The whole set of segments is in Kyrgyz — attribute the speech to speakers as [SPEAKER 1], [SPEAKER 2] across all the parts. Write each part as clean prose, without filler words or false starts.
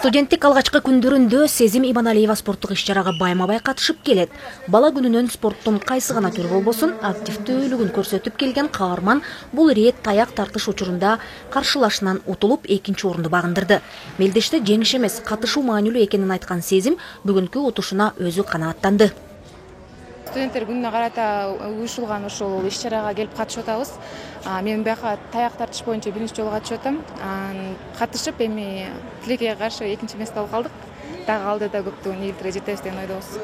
[SPEAKER 1] Студенттик алгачкы күндөрүндө Сезим Иманалиева спорттук иш-чарага байма-бай катышып келет. Бала күнүнөн спорттун кайсы гана түрү болбосун, активдүүлүгүн көрсөтүп келген каарман бул ирет таяк тартыш учурунда каршылашынан утулуп, экинчи орунду багындырды. Мелдеште жеңиш эмес, катышуу маанилүү экенин айткан Сезим бүгүнкү утушуна өзү канааттанды.
[SPEAKER 2] Студенттер күнүнө карата уюшулган ушул иш-чарага келип катышып атабыз. Мен бияка таяк тартыш боюнча биринчи жолу катышып атам. Катышып эми Тилекке каршы экинчи месте алып калдык. Дагы алдыда көптөгөн ийгиликтерге жетебиз деген ойдобуз.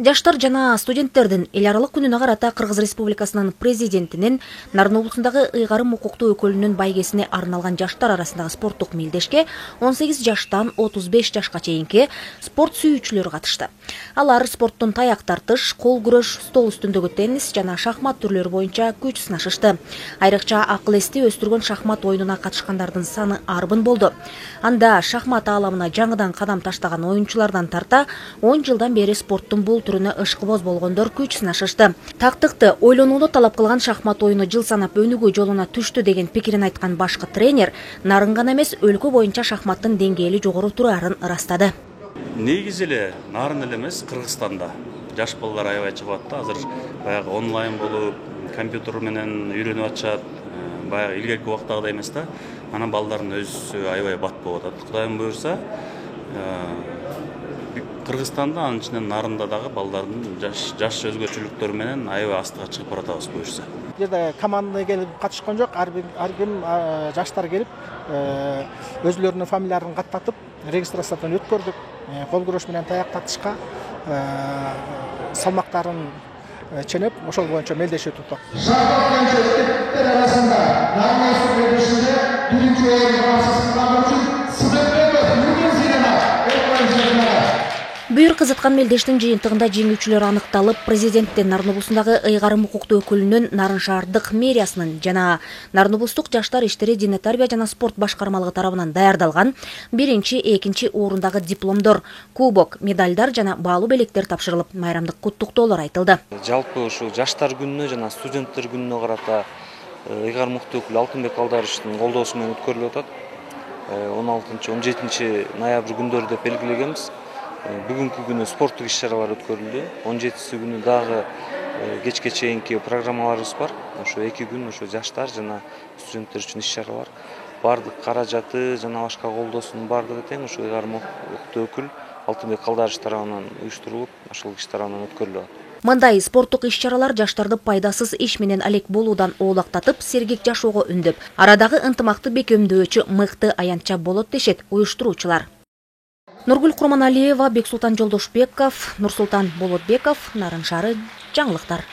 [SPEAKER 1] Жаштар жана студенттердин эл аралык күнүнө карата Кыргыз Республикасынын президентинин Нарын облусундагы ыйгарым укуктуу өкүлүнүн байгесине арналган жаштар арасындагы спорттук мелдешке 18 жаштан 35 жашка чейинки спорт сүйүүчүлөр катышты. Алар спорттун таяк тартыш, кол күрөш, стол үстүндөгү теннис жана шахмат түрлөрү боюнча күч сынашышты. Айрыкча акыл эсти өстүргөн шахмат оюнуна катышкандардын саны арбын болду. Анда шахмат ааламына жаңыдан кадам таштаган оюнчулардан тарта 10 жылдан бери спорттун бул түрүнө ышкыбоз болгондор күч сынашышты. Тактыкты ойлонууну талап кылган шахмат оюну жыл санап өнүгүү жолуна түштү деген пикирин айткан башкы тренер Нарын гана эмес, өлкө боюнча шахматтын деңгээли жогору турарын ырастады.
[SPEAKER 3] Негизи эле Нарын эле эмес, Кыргызстанда жаш балдар аябай чыгып атты. Азыр баягы онлайн болуп, компьютер менен үйрөнүп атышат. Баягы илгерки убактагыдай эмес да. Анан балдардын өзү аябай бат болуп атат. Кудайым буйрса, Кыргызстанда анын ичинен Нарында дагы балдардын жаш өзгөчөлүктөрү менен аябай астыга чыгып баратабыз буюрса.
[SPEAKER 4] Жерде команда келип катышкан жок, ар ким жаштар келип өзлөрүнүн фамилияларын каттатып, регистрациядан өткөрдүк. Кол күрөш менен таяк тартышка салмактарын ченеп, ошол боюнча мелдешип туттук. Студенттер арасында Нарын мелдешинде биринчи орунду алган үчүн
[SPEAKER 1] Бүйүр кызыткан мелдештин жыйынтыгында жеңүүчүлөр аныкталып, президенттин Нарын облусундагы ыйгарым укуктуу өкүлүнүн, Нарын шаардык мэриясынын жана Нарын облустук жаштар иштери, дине тарбия жана спорт башкармалыгы тарабынан даярдалган биринчи, экинчи орундагы дипломдор, кубок, медальдар жана баалуу белектер тапшырылып, майрамдык куттуктоолор айтылды.
[SPEAKER 5] Жалпы ушул жаштар күнүнө жана студенттер күнүнө карата ыйгарым укуктуу өкүл Алтынбек Алдаровичтин колдоосу менен өткөрүлүп атат. 16-17 ноябрь күндөрү деп белгилегенбиз. Бүгүнкү күнү спорттук иш-чаралар өткөрүлдү. 17 күнү дагы кечке чейинки программаларыбыз бар. Ошо 2 күн ошо жаштар жана студенттер үчүн иш-чаралар. Бардык каражаты жана башка колдоосунун бардыгы тең ошо ыйгарым укуктуу өкүл Алтынбек Алдарович тарабынан уюштурулуп, ошол киши тарабынан өткөрүлөт.
[SPEAKER 1] Мындай спорттук иш-чаралар жаштарды пайдасыз иш менен алек болуудан оолактатып, сергек жашоого үндөп, арадагы ынтымакты бекемдөөгчү мыкты аянтча болот дешет уюштуруучулар. Нургүл Курманалиева, Бексултан Жолдошбеков, Нурсултан Болотбеков, Нарын шаары, жаңылыктар.